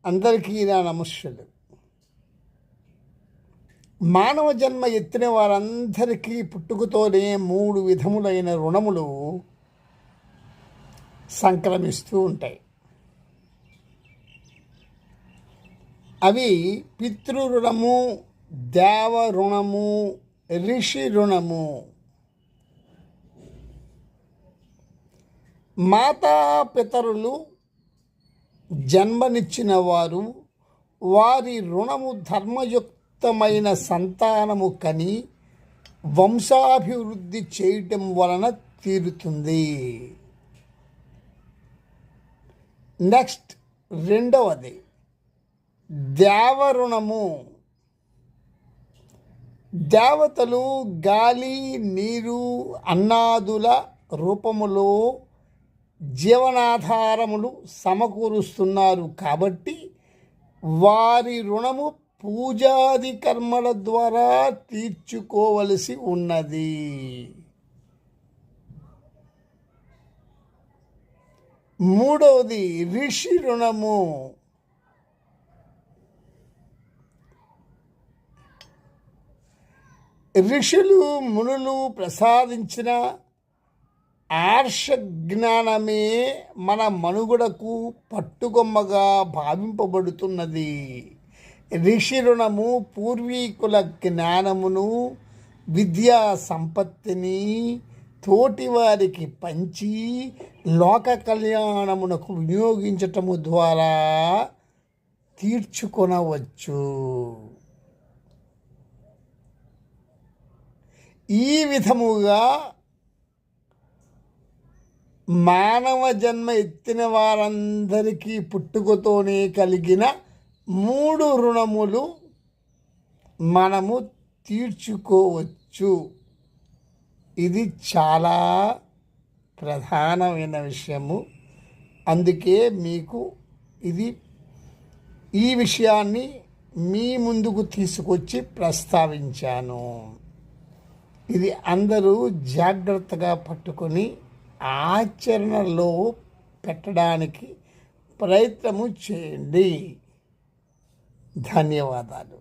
అందరికీ నా నమస్సులు. మానవ జన్మ ఎత్తిన వారందరికీ పుట్టుకతోనే 3 విధములైన రుణములు సంక్రమిస్తూ ఉంటాయి. అవి పితృ రుణము, దేవ రుణము, ఋషి రుణము. మాతాపితరులు జన్మనిచ్చిన వారు వారి రుణము ధర్మయుక్తమైన సంతానము కని వంశాభివృద్ధి చేయటం వలన తీరుతుంది. నెక్స్ట్ రెండవది దేవరుణము. దేవతలు గాలి, నీరు, అన్నాదుల రూపములో జీవనాధారములు సమకూరుస్తున్నారు కాబట్టి వారి రుణము పూజాది కర్మల ద్వారా తీర్చుకోవలసి ఉన్నది. మూడవది ఋషి రుణము. ఋషులు మునులు ప్రసాదించిన ఆర్ష జ్ఞానమే మన మనుగడకు పట్టుకొమ్మగా భావింపబడుతున్నది. ఋషి రుణము పూర్వీకుల జ్ఞానమును, విద్యా సంపత్తిని తోటివారికి పంచి లోక కళ్యాణమునకు వినియోగించటము ద్వారా తీర్చుకొనవచ్చు. ఈ విధముగా మానవ జన్మ ఎత్తిన వారందరికీ పుట్టుకతోనే కలిగిన 3 రుణములు మనము తీర్చుకోవచ్చు. ఇది చాలా ప్రధానమైన విషయము. అందుకే మీకు ఈ విషయాన్ని మీ ముందుకు తీసుకొచ్చి ప్రస్తావించాను. ఇది అందరూ జాగ్రత్తగా పట్టుకొని ఆచరణలో పెట్టడానికి ప్రయత్నము చేయండి. ధన్యవాదాలు.